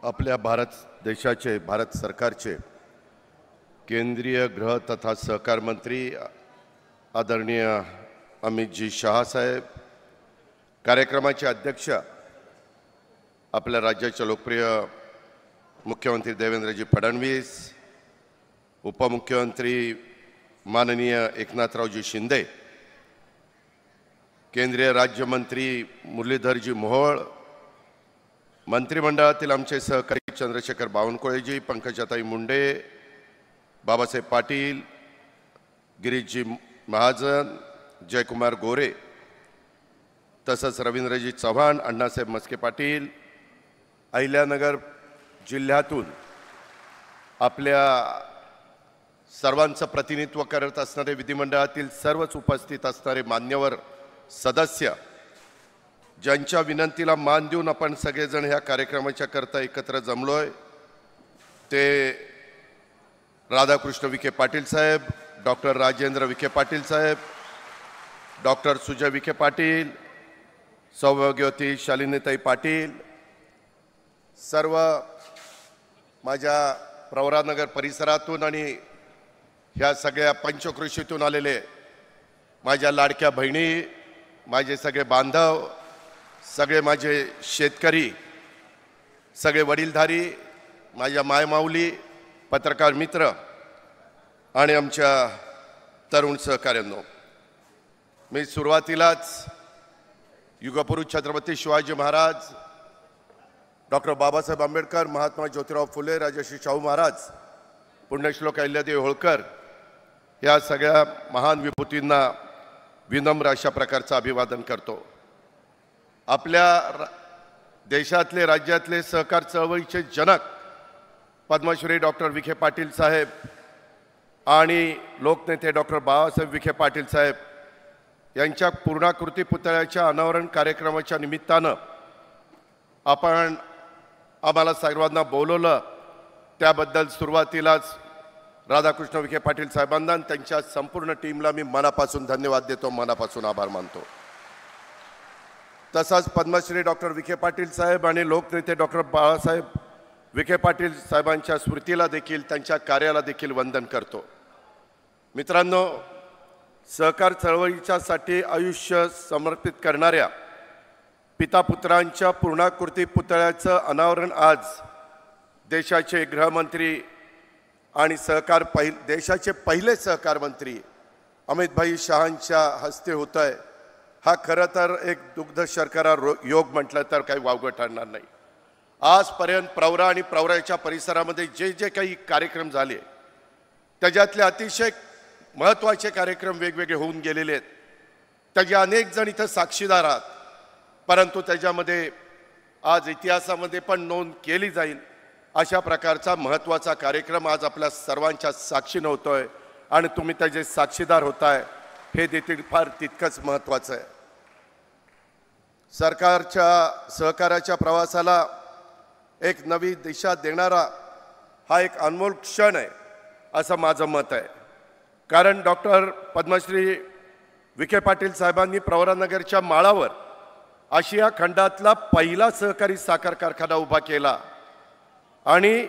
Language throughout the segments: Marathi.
आपल्या भारत देशाचे भारत सरकारचे केंद्रीय गृह तथा सहकार मंत्री आदरणीय अमितजी शाह साहेब, कार्यक्रमाचे अध्यक्ष आपल्या राज्याचे लोकप्रिय मुख्यमंत्री देवेंद्रजी फडणवीस, उपमुख्यमंत्री माननीय एकनाथरावजी शिंदे, केंद्रीय राज्यमंत्री मुरलीधरजी मोहोळ, मंत्रिमंडळातील आमचे सहकारी चंद्रशेखर बावनकुळेजी, पंकजाताई मुंडे, बाबासाहेब पाटील, गिरीशजी महाजन, जयकुमार गोरे, तसंच रवींद्रजी चव्हाण, अण्णासाहेब मस्के पाटील, अहिल्यानगर जिल्ह्यातून आपल्या सर्वांचं प्रतिनिधित्व करत असणारे विधिमंडळातील सर्वच उपस्थित असणारे मान्यवर सदस्य, ज्यांच्या विनंतीला मान देऊन आपण सगळेजण ह्या कार्यक्रमाच्या करता एकत्र जमलोय, ते राधाकृष्ण विखे पाटील साहेब, डॉक्टर राजेंद्र विखे पाटील साहेब, डॉक्टर सुजय विखे पाटील, सौभाग्यवती शालिनीताई पाटील, सर्व माझ्या प्रवरानगर परिसरातून आणि ह्या सगळ्या पंचकृषीतून आलेले माझ्या लाडक्या बहिणी, माझे सगळे बांधव, सगळे माझे शेतकरी, सगळे वडीलधारी, माझ्या मायमाऊली, पत्रकार मित्र आणि आमच्या तरुण सहकाऱ्यांनो, मी सुरुवातीलाच युगपुरुष छत्रपती शिवाजी महाराज, डॉक्टर बाबासाहेब आंबेडकर, महात्मा ज्योतिराव फुले, राजर्षी शाहू महाराज, पुण्यश्लोक अहिल्यादेवी होळकर या सगळ्या महान विभूतींना विनम्र अशा प्रकारचं अभिवादन करतो। आपल्या देशातले राज्यातले सहकार चळवळीचे जनक पद्मश्री डॉक्टर विखे पाटील साहेब आणि लोकनेते डॉक्टर बाबासाहेब विखे पाटील साहेब यांच्या पूर्णाकृती पुतळ्याच्या अनावरण कार्यक्रमाच्या निमित्तानं आपण आम्हाला सर्वांना बोलवलं, त्याबद्दल सुरुवातीलाच राधाकृष्ण विखे पाटील साहेबांना आणि त्यांच्या संपूर्ण टीमला मी मनापासून धन्यवाद देतो, मनापासून आभार मानतो। तसाच पद्मश्री डॉक्टर विखे पाटील साहेब आणि लोकनेते डॉक्टर बाळासाहेब विखे पाटील साहेबांच्या स्मृतीला देखील, त्यांच्या कार्याला देखील वंदन करतो। मित्रांनो, सहकार चळवळीच्यासाठी आयुष्य समर्पित करणाऱ्या पितापुत्रांच्या पूर्णाकृती पुतळ्याचं अनावरण आज देशाचे गृहमंत्री आणि देशाचे पहिले सहकार मंत्री अमितभाई शहांच्या हस्ते होत आहे। हा खरं तर एक दुग्ध शर्करा योग म्हटलं तर काही वावगं ठरणार नाही। आजपर्यंत प्रवरा आणि प्रवराच्या परिसरामध्ये जे जे काही कार्यक्रम झाले त्याच्यातले अतिशय महत्त्वाचे कार्यक्रम वेगवेगळे होऊन गेलेले आहेत, त्याचे अनेक जण इथं साक्षीदार आहात, परंतु त्याच्यामध्ये आज इतिहासामध्ये पण नोंद केली जाईल अशा प्रकारचा महत्त्वाचा कार्यक्रम आज आपल्या सर्वांच्या साक्षीनं होतोय आणि तुम्ही त्याचे साक्षीदार होताय, हे देखील फार तितकंच महत्त्वाचं आहे। सरकारच्या सहकाराच्या प्रवासाला एक नवी दिशा देणारा हा एक अनमोल क्षण आहे असं माझं मत आहे। कारण डॉक्टर पद्मश्री विखे पाटील साहेबांनी प्रवरानगरच्या माळावर आशिया खंडातला पहिला सहकारी साखर कारखाना उभा केला आणि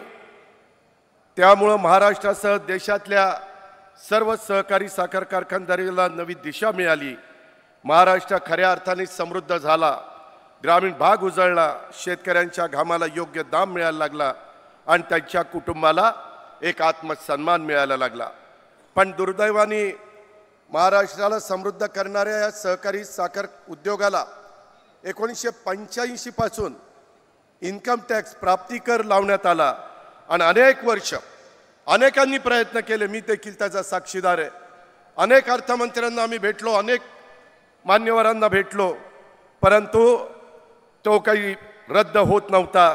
त्यामुळं महाराष्ट्रासह देशातल्या सर्व सहकारी साखर कारखानदारीला नवी दिशा मिळाली। महाराष्ट्र खऱ्या अर्थाने समृद्ध झाला, ग्रामीण भाग उजळला, शेतकऱ्यांच्या घामाला योग्य दाम मिळायला लागला आणि त्यांच्या कुटुंबाला एक आत्मसन्मान मिळायला लागला। पण दुर्दैवाने महाराष्ट्राला समृद्ध करणाऱ्या या सहकारी साखर उद्योगाला 1985 पासून इन्कम टॅक्स प्राप्तिकर लावण्यात आला आणि अनेक वर्ष अनेकांनी प्रयत्न केले, मी देखील त्याचा साक्षीदार आहे। अनेक अर्थमंत्र्यांना आम्ही भेटलो, अनेक मान्यवरांना भेटलो, परंतु तो काही रद्द होत नव्हता।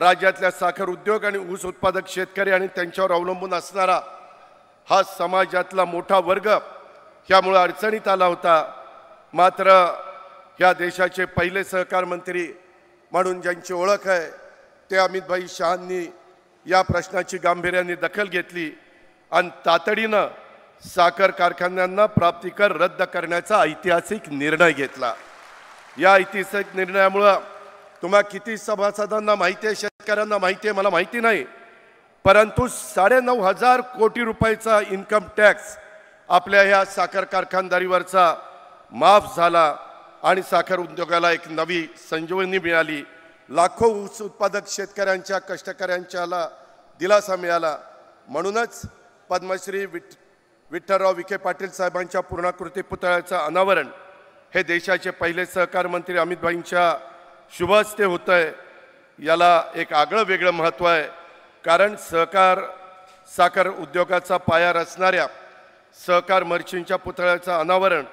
राज्यातल्या साखर उद्योग आणि ऊस उत्पादक शेतकरी आणि त्यांच्यावर अवलंबून असणारा हा समाजातला मोठा वर्ग ह्यामुळे अडचणीत आला होता। मात्र ह्या देशाचे पहिले सहकार मंत्री म्हणून ज्यांची ओळख आहे ते अमितभाई शहांनी या प्रश्नाची गांभीर्याने दखल घेतली आणि तातडीनं साखर कारखान्यांना प्राप्तिकर रद्द करण्याचा ऐतिहासिक निर्णय घेतला। या ऐतिहासिक निर्णयामुळे तुम्हा किती सभासदांना माहिती आहे शेतकऱ्यांना माहिती आहे, मला माहिती नाही, परंतु 9,500 कोटी रुपयाचा इन्कम टॅक्स आपल्या ह्या साखर कारखानदारीवरचा माफ झाला आणि साखर उद्योगाला एक नवी संजीवनी मिळाली. लाखो ऊस उत्पादक शेतकऱ्यांच्या कष्टकऱ्यांच्याला दिलासा मिळाला. म्हणूनच पद्मश्री विठ्ठलराव विखे पाटील साहेबांच्या पूर्णाकृती पुतळ्याचं अनावरण हे देशाचे पहिले सहकार मंत्री अमितभाईंच्या शुभ हस्ते होत आहे. याला एक आगळं वेगळं महत्त्व आहे, कारण साखर उद्योगाचा पाया रचणाऱ्या सहकार मर्चींच्या पुतळ्याचं अनावरण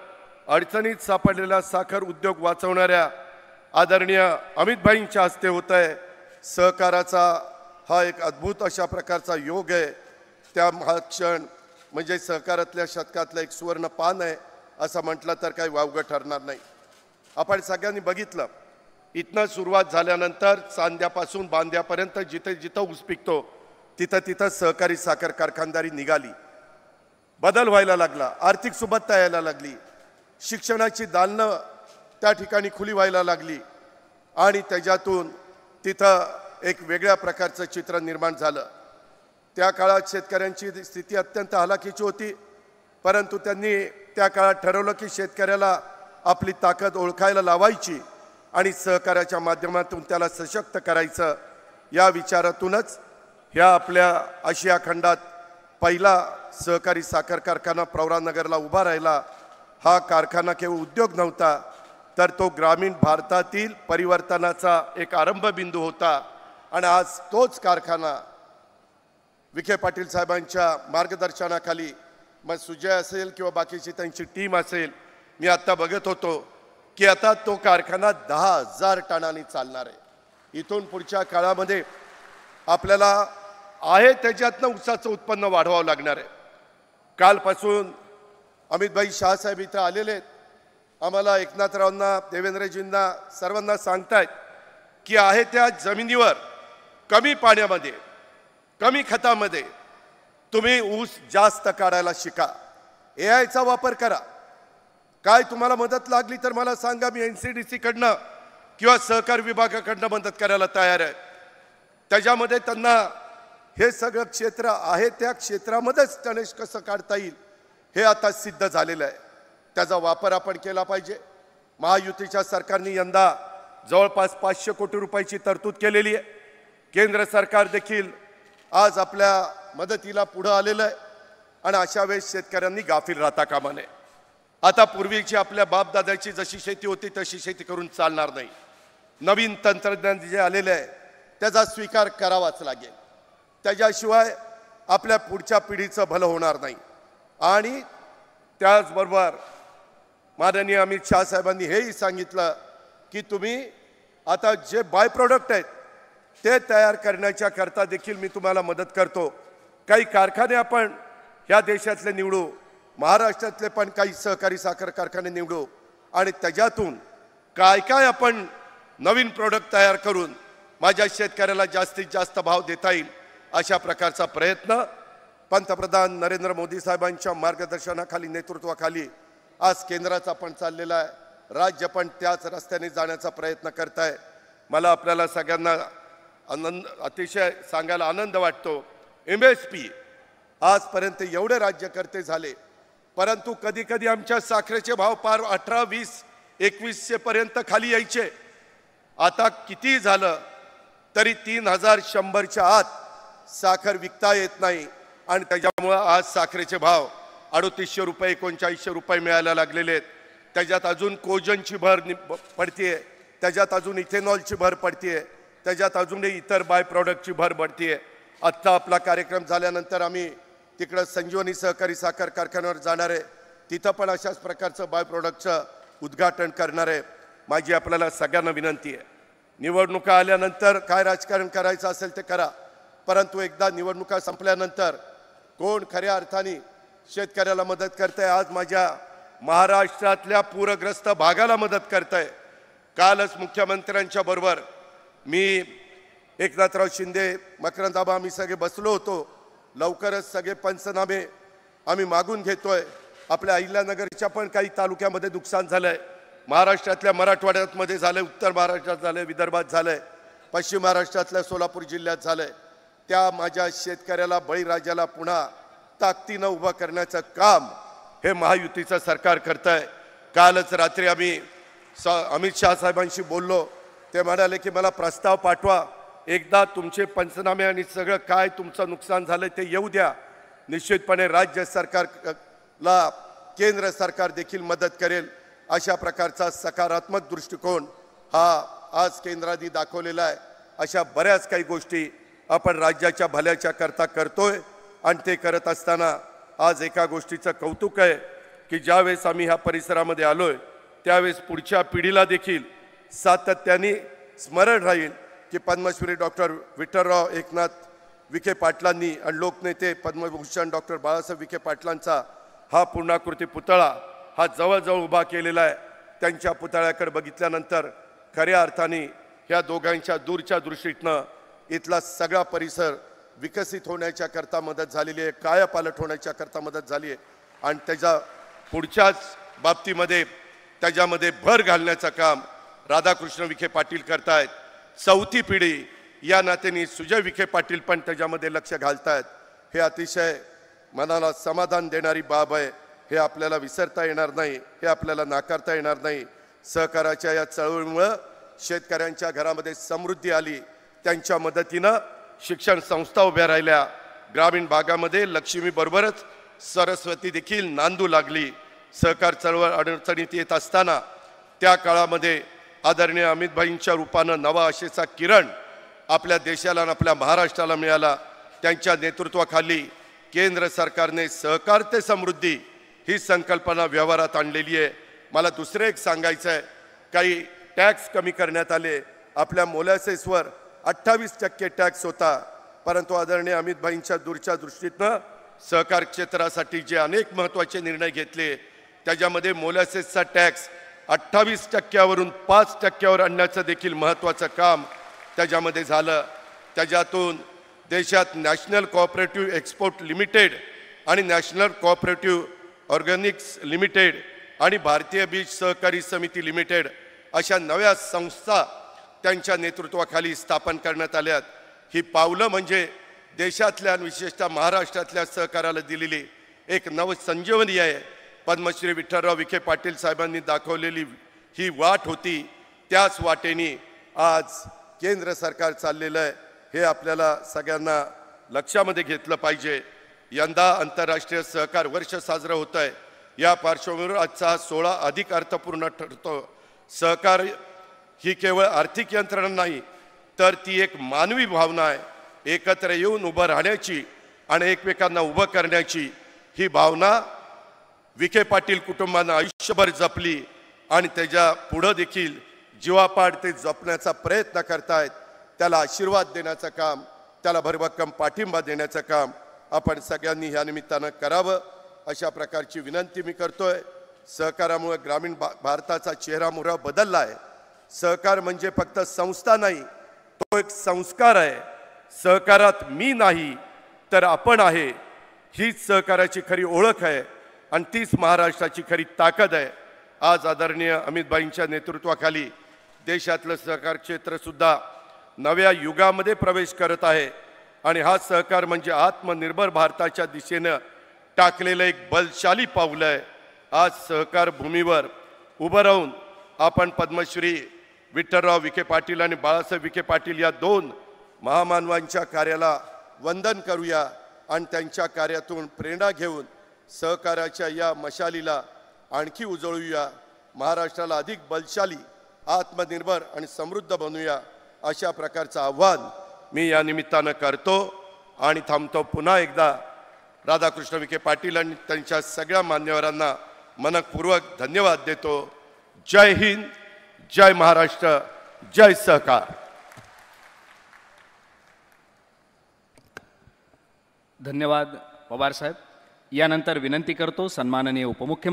अडचणीत सापडलेला साखर उद्योग वाचवणाऱ्या आदरणीय अमितभाईंच्या हस्ते होत आहे. सहकाराचा हा एक अद्भुत अशा प्रकारचा योग आहे. त्या हा क्षण म्हणजे सहकारातल्या शतकातलं एक सुवर्ण पान आहे असं म्हटलं तर काही वावगं ठरणार नाही. आपण सगळ्यांनी बघितलं, इथनं सुरुवात झाल्यानंतर चांद्यापासून बांद्यापर्यंत जिथे जिथं ऊस पिकतो तिथं तिथं सहकारी साखर कारखानदारी निघाली. बदल व्हायला लागला, आर्थिक सुबत्ता यायला लागली, शिक्षणाची दालनं त्या ठिकाणी खुली व्हायला लागली आणि त्याच्यातून तिथं एक वेगळ्या प्रकारचं चित्र निर्माण झालं. त्या काळात शेतकऱ्यांची स्थिती अत्यंत हलाखीची होती, परंतु त्यांनी त्या काळात ठरवलं की शेतकऱ्याला आपली ताकद ओळखायला लावायची आणि सहकार्याच्या माध्यमातून त्याला सशक्त करायचं. या विचारातूनच ह्या आपल्या आशिया खंडात पहिला सहकारी साखर कारखाना प्रवरानगरला उभा राहिला. हा कारखाना केवळ उद्योग नव्हता, तर तो ग्रामीण भारतातील परिवर्तनाचा एक आरंभबिंदू होता. आणि आज तोच कारखाना विखे पाटील साहेबांच्या मार्गदर्शनाखाली, मग सुजय असेल किंवा बाकीची त्यांची टीम असेल, मी आत्ता बघत होतो की आता तो कारखाना 10,000 टनांनी चालणार आहे. इथून पुढच्या काळामध्ये आपल्याला आहे त्याच्यातनं ऊसाचं उत्पन्न वाढवावं लागणार आहे. कालपासून अमितभाई शहासाहेब इथं आलेले आहेत. आम्हाला एकनाथरावांना, देवेंद्रजींना सर्वांना सांगतायत की आहे त्या जमिनीवर कमी पाण्यामध्ये, कमी खतामध्ये तुम्ही ऊस जास्त काढायला शिका. AIचा वापर करा. काय तुम्हाला मदत लागली तर मला सांगा, मी NCDC कडनं किंवा सहकार विभागाकडनं मदत करायला तयार आहे. त्याच्यामध्ये त्यांना हे सगळं क्षेत्र आहे त्या क्षेत्रामध्येच टनेज कसं काढता येईल हे आता सिद्ध झालेलं आहे. त्याचा वापर आपण केला पाहिजे. महायुतीच्या सरकारने यंदा जवळपास 500 कोटी रुपयाची तरतूद केलेली आहे. केंद्र सरकार देखील आज आपल्या मदतीला पुढे आलेलं आहे आणि अशा वेळेस शेतकऱ्यांनी गाफील राहता कामा नये. आता पूर्वीची आपल्या बापदादाची जशी शेती होती तशी शेती करून चालणार नाही. नवीन तंत्रज्ञान जे आलेलं आहे त्याचा स्वीकार करावाच लागेल. त्याच्याशिवाय आपल्या पुढच्या पिढीचं भलं होणार नाही. आणि त्याचबरोबर माननीय अमित शहा साहेबांनी हेही सांगितलं की तुम्ही आता जे बाय प्रोडक्ट आहेत ते तयार करण्याच्या करता देखील मी तुम्हाला मदत करतो. काही कारखाने आपण ह्या देशातले निवडू, महाराष्ट्रातले पण काही सहकारी साखर कारखाने निवडू आणि त्याच्यातून काय काय आपण नवीन प्रोडक्ट तयार करून माझ्या शेतकऱ्याला जास्तीत जास्त भाव देता येईल अशा प्रकारचा प्रयत्न पंतप्रधान नरेंद्र मोदी साहेबांच्या मार्गदर्शनाखाली, नेतृत्वाखाली आज केंद्राचा पण चाललेला आहे. राज्य पण त्याच रस्त्याने जाण्याचा प्रयत्न करत आहे. मला आपल्याला सगळ्यांना अतिशय सांगायला आनंद वाटतो. MSP आजपर्यंत एवढे राज्यकर्ते झाले, परंतु कधी कधी आमच्या साखरेचे भाव पार 18, 20, 2100 पर्यंत खाली यायचे. आता किती झालं तरी 3100च्या आत साखर विकता येत नाही आणि त्याच्यामुळे आज साखरेचे भाव 3800 रुपये, 3900 रुपये मिळायला लागलेले आहेत. त्याच्यात अजून कोजनची भर पडतीये, त्याच्यात अजून इथेनॉलची भर पडतीये, त्याच्यात अजूनही इतर बाय प्रॉडक्टची भर पडतीये. आत्ता आपला कार्यक्रम झाल्यानंतर आम्ही तिकडं संजीवनी सहकारी साखर कारखान्यावर जाणार आहे. तिथं पण अशाच प्रकारचं बाय प्रॉडक्टचं उद्घाटन करणार आहे. माझी आपल्याला सगळ्यांना विनंती आहे, निवडणुका आल्यानंतर काय राजकारण करायचं असेल ते करा, परंतु एकदा निवडणुका संपल्यानंतर कोण खऱ्या अर्थाने शेतकऱ्याला मदत करतंय, आज माझ्या महाराष्ट्रातल्या पूरग्रस्त भागाला मदत करतंय. कालच मुख्यमंत्र्यांच्या बरोबर मी, एकनाथराव शिंदे, मकरंदाबा आम्ही सगळे बसलो होतो. लवकरच सगळे पंचनामे आम्ही मागून घेतोय. आपल्या अहिल्यानगरच्या पण काही तालुक्यामध्ये नुकसान झालंय, महाराष्ट्रातल्या मराठवाड्यामध्ये झालंय, उत्तर महाराष्ट्रात झालंय, विदर्भात झालंय. पश्चिम महाराष्ट्रातल्या सोलापूर जिल्ह्यात झालंय, त्या माझ्या शेतकऱ्याला बळीराजाला पुन्हा ताकदीनं उभं करण्याचं काम हे महायुतीचं सरकार करतंय। कालच रात्री आम्ही अमित शाह साहेबांशी बोललो, ते म्हणाले की मला प्रस्ताव पाठवा, एकदा तुमचे पंचनामे आणि सगळं काय तुमचं नुकसान झालं ते येऊ द्या, निश्चितपणे राज्य सरकारला केंद्र सरकार देखील मदत करेल। अशा प्रकारचा सकारात्मक दृष्टिकोन हा आज केंद्राने दाखवलेला आहे। अशा बऱ्याच काही गोष्टी आपण राज्याच्या भल्याच्या करता करतोय आणि ते करत असताना आज एका गोष्टीचं कौतुक आहे की ज्यावेळेस आम्ही ह्या परिसरामध्ये आलोय त्यावेळेस पुढच्या पिढीला देखील सातत्याने स्मरण राहील की पद्मश्री डॉक्टर विठ्ठलराव एकनाथ विखे पाटलांनी आणि लोकनेते पद्मभूषण डॉक्टर बाळासाहेब विखे पाटलांचा हा पूर्णाकृती पुतळा हा जवळजवळ उभा केलेला आहे। त्यांच्या पुतळ्याकडे बघितल्यानंतर खऱ्या अर्थाने ह्या दोघांच्या दूरच्या दृष्टीतनं इथला सगळा परिसर विकसित होण्याच्या करता मदत झालेली आहे, कायापालट होण्याच्या करता मदत झाली आहे आणि त्याच्या पुढच्याच बाबतीमध्ये त्याच्यामध्ये भर घालण्याचं काम राधाकृष्ण विखे पाटील करतायत। चौथी पिढी या नात्याने सुजय विखे पाटील पण त्याच्यामध्ये लक्ष घालतायत। हे अतिशय मनाला समाधान देणारी बाब आहे, हे आपल्याला विसरता येणार नाही, हे आपल्याला नाकारता येणार नाही। सहकाराच्या या चळवळीमुळं शेतकऱ्यांच्या घरामध्ये समृद्धी आली, त्यांच्या मदतीनं शिक्षण संस्था उभ्या राहिल्या, ग्रामीण भागामध्ये लक्ष्मीबरोबरच सरस्वती देखील नांदू लागली। सहकार चळवळ अडचणीत येत असताना त्या काळामध्ये आदरणीय अमितभाईंच्या रूपानं नवा आशेचा किरण आपल्या देशाला आणि आपल्या महाराष्ट्राला मिळाला। त्यांच्या नेतृत्वाखाली केंद्र सरकारने सहकार ते समृद्धी ही संकल्पना व्यवहारात आणलेली आहे। मला दुसरे एक सांगायचं आहे, काही टॅक्स कमी करण्यात आले, आपल्या मोलॅसेसवर 28% टॅक्स होता, परंतु आदरणीय अमितभाईंच्या दूरच्या दृष्टीतनं सहकार क्षेत्रासाठी जे अनेक महत्त्वाचे निर्णय घेतले त्याच्यामध्ये मोलॅसेसचा टॅक्स 28%वरून 5%वर आणण्याचं देखील महत्त्वाचं काम त्याच्यामध्ये झालं। त्याच्यातून देशात नॅशनल कोऑपरेटिव्ह एक्सपोर्ट लिमिटेड आणि नॅशनल कोऑपरेटिव्ह ऑर्गॅनिक्स लिमिटेड आणि भारतीय बीज सहकारी समिती लिमिटेड अशा नव्या संस्था त्यांच्या नेतृत्वाखाली स्थापन करण्यात आल्यात। ही पावलं म्हणजे देशातल्या आणि विशेषतः महाराष्ट्रातल्या सहकाराला दिलेली एक नवसंजीवनी आहे। पद्मश्री विठ्ठलराव विखे पाटील साहेबांनी दाखवलेली ही वाट होती, त्याच वाटेने आज केंद्र सरकार चाललेलं आहे, हे आपल्याला सगळ्यांना लक्षामध्ये घेतलं पाहिजे। यंदा आंतरराष्ट्रीय सहकार वर्ष साजरं होत आहे, या पार्श्वभूमीवर आजचा हा सोहळा अधिक अर्थपूर्ण ठरतो। सहकार ही केवळ आर्थिक यंत्रणा नाही तर ती एक मानवी भावना आहे, एकत्र येऊन उभं राहण्याची आणि एकमेकांना उभं करण्याची। ही भावना विखे पाटील कुटुंबानं आयुष्यभर जपली आणि त्याच्या पुढं देखील जीवापाड ते जपण्याचा प्रयत्न करतायत। त्याला आशीर्वाद देण्याचं काम, त्याला भरभक्कम पाठिंबा देण्याचं काम आपण सगळ्यांनी ह्या निमित्तानं करावं, अशा प्रकारची विनंती मी करतोय। सहकारामुळे ग्रामीण भारताचा चेहरामोहरा बदलला आहे। सहकार म्हणजे फक्त संस्था नाही, तो एक संस्कार आहे। सहकारात मी नाही तर आपण आहे, हीच सहकाराची खरी ओळख आहे आणि तीच महाराष्ट्राची खरी ताकद आहे। आज आदरणीय अमितभाईंच्या नेतृत्वाखाली देशातलं सहकार क्षेत्र सुद्धा नव्या युगामध्ये प्रवेश करत आहे आणि हा सहकार म्हणजे आत्मनिर्भर भारताच्या दिशेनं टाकलेलं एक बलशाली पाऊल आहे। आज सहकार भूमीवर उभं राहून आपण पद्मश्री विठ्ठलराव विखे पाटील आणि बाळासाहेब विखे पाटील या दोन महामानवांच्या कार्याला वंदन करूया आणि त्यांच्या कार्यातून प्रेरणा घेऊन सहकाराच्या या मशालीला आणखी उजळूया, महाराष्ट्राला अधिक बलशाली, आत्मनिर्भर आणि समृद्ध बनवूया, अशा प्रकारचं आव्हान मी या निमित्तानं करतो आणि थांबतो। पुन्हा एकदा राधाकृष्ण विखे पाटील आणि त्यांच्या सगळ्या मान्यवरांना मनपूर्वक धन्यवाद देतो। जय हिंद, जय महाराष्ट्र, जय सहकार। धन्यवाद पवार साहेब। यानंतर विनंती करतो सन्माननीय उपमुख्यमंत्री